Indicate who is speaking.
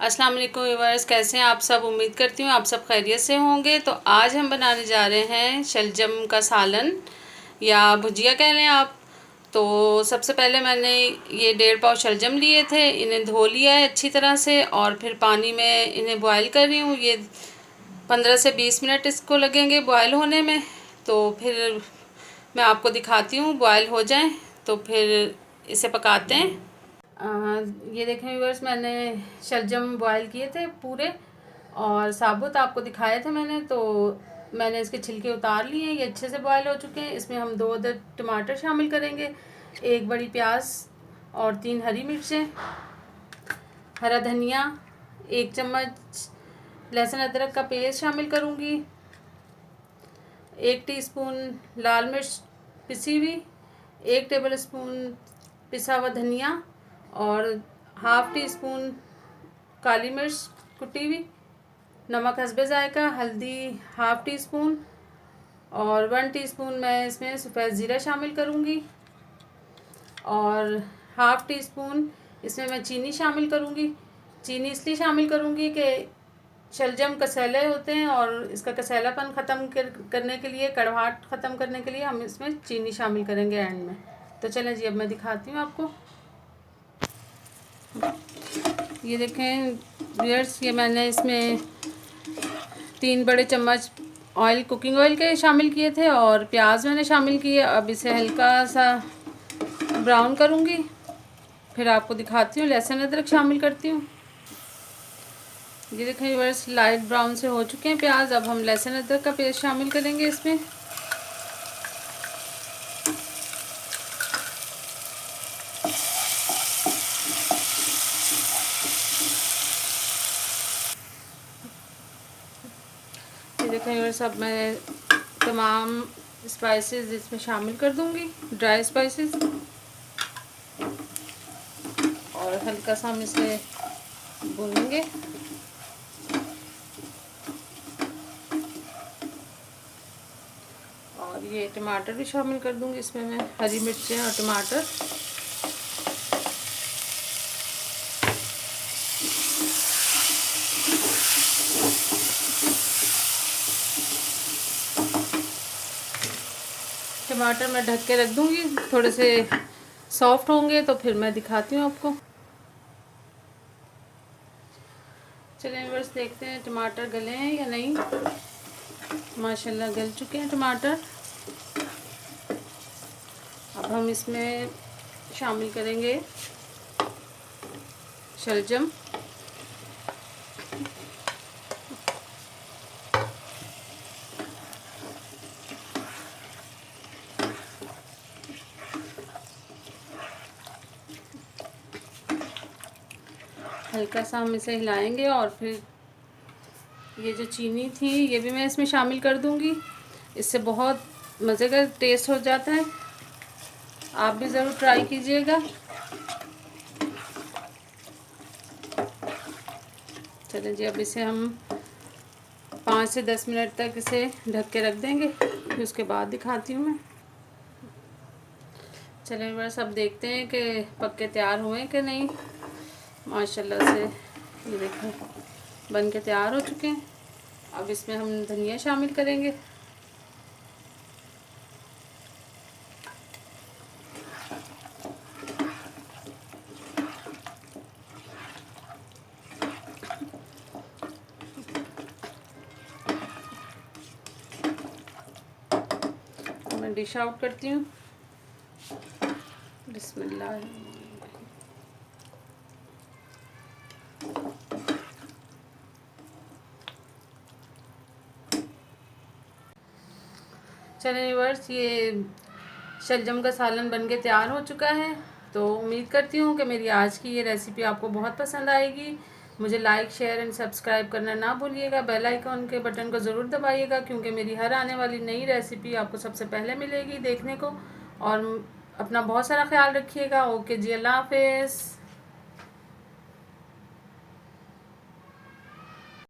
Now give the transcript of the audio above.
Speaker 1: अस्सलाम वालेकुम व्यूअर्स, कैसे हैं आप सब। उम्मीद करती हूँ आप सब खैरियत से होंगे। तो आज हम बनाने जा रहे हैं शलजम का सालन या भुजिया कह लें आप। तो सबसे पहले मैंने ये 1.5 पाव शलजम लिए थे, इन्हें धो लिया है अच्छी तरह से और फिर पानी में इन्हें बॉयल कर रही हूँ। ये 15 से 20 मिनट इसको लगेंगे बॉयल होने में। तो फिर मैं आपको दिखाती हूँ, बॉयल हो जाएं तो फिर इसे पकाते हैं। ये देखें व्यूअर्स, मैंने शलजम बॉयल किए थे पूरे और साबुत आपको दिखाए थे मैंने। तो मैंने इसके छिलके उतार लिए हैं, ये अच्छे से बॉयल हो चुके हैं। इसमें हम 2 अदद टमाटर शामिल करेंगे, 1 बड़ी प्याज और 3 हरी मिर्चें, हरा धनिया, 1 चम्मच लहसुन अदरक का पेस्ट शामिल करूँगी, 1 टीस्पून लाल मिर्च पिसी हुई, 1 टेबल स्पून पिसा हुआ धनिया और ½ टीस्पून काली मिर्च कुटी हुई, नमक हस्बे जायका, हल्दी ½ टीस्पून और 1 टीस्पून मैं इसमें सफ़ेद ज़ीरा शामिल करूँगी और ½ टीस्पून इसमें मैं चीनी शामिल करूँगी। चीनी इसलिए शामिल करूँगी कि शलजम कसैले होते हैं और इसका कसैलापन ख़त्म करने के लिए, कड़वाहट ख़त्म करने के लिए हम इसमें चीनी शामिल करेंगे एंड में। तो चलें जी, अब मैं दिखाती हूँ आपको। ये देखें व्यूअर्स, ये मैंने इसमें 3 बड़े चम्मच ऑयल, कुकिंग ऑयल के शामिल किए थे और प्याज मैंने शामिल किए। अब इसे हल्का सा ब्राउन करूँगी, फिर आपको दिखाती हूँ। लहसुन अदरक शामिल करती हूँ। ये देखें व्यूअर्स, लाइट ब्राउन से हो चुके हैं प्याज। अब हम लहसुन अदरक का पेस्ट शामिल करेंगे इसमें। ये देखें व्यूअर्स, अब मैं तमाम स्पाइसेस इसमें शामिल कर दूंगी, ड्राई स्पाइसेस, और हल्का सा हम इसे भूनेंगे। और ये टमाटर भी शामिल कर दूंगी इसमें मैं, हरी मिर्चें और टमाटर। टमाटर मैं ढक के रख दूंगी, थोड़े से सॉफ्ट होंगे तो फिर मैं दिखाती हूँ आपको। चलिए बस देखते हैं टमाटर गले हैं या नहीं। माशाल्लाह गल चुके हैं टमाटर। अब हम इसमें शामिल करेंगे शलजम। हल्का सा हम इसे हिलाएंगे और फिर ये जो चीनी थी ये भी मैं इसमें शामिल कर दूंगी। इससे बहुत मज़े का टेस्ट हो जाता है, आप भी ज़रूर ट्राई कीजिएगा। चलिए जी, अब इसे हम 5 से 10 मिनट तक इसे ढक के रख देंगे, फिर उसके बाद दिखाती हूँ मैं। चलिए बस अब देखते हैं कि पक्के तैयार हुए हैं कि नहीं। माशाल्लाह से ये देखें बन के तैयार हो चुके हैं। अब इसमें हम धनिया शामिल करेंगे। मैं डिश आउट करती हूँ। बिस्मिल्लाह। चलिए व्यूअर्स, ये शलजम का सालन बनके तैयार हो चुका है। तो उम्मीद करती हूँ कि मेरी आज की ये रेसिपी आपको बहुत पसंद आएगी। मुझे लाइक, शेयर एंड सब्सक्राइब करना ना भूलिएगा। बेल आइकन के बटन को ज़रूर दबाइएगा, क्योंकि मेरी हर आने वाली नई रेसिपी आपको सबसे पहले मिलेगी देखने को। और अपना बहुत सारा ख्याल रखिएगा। ओके जी, अल्लाह हाफिज़।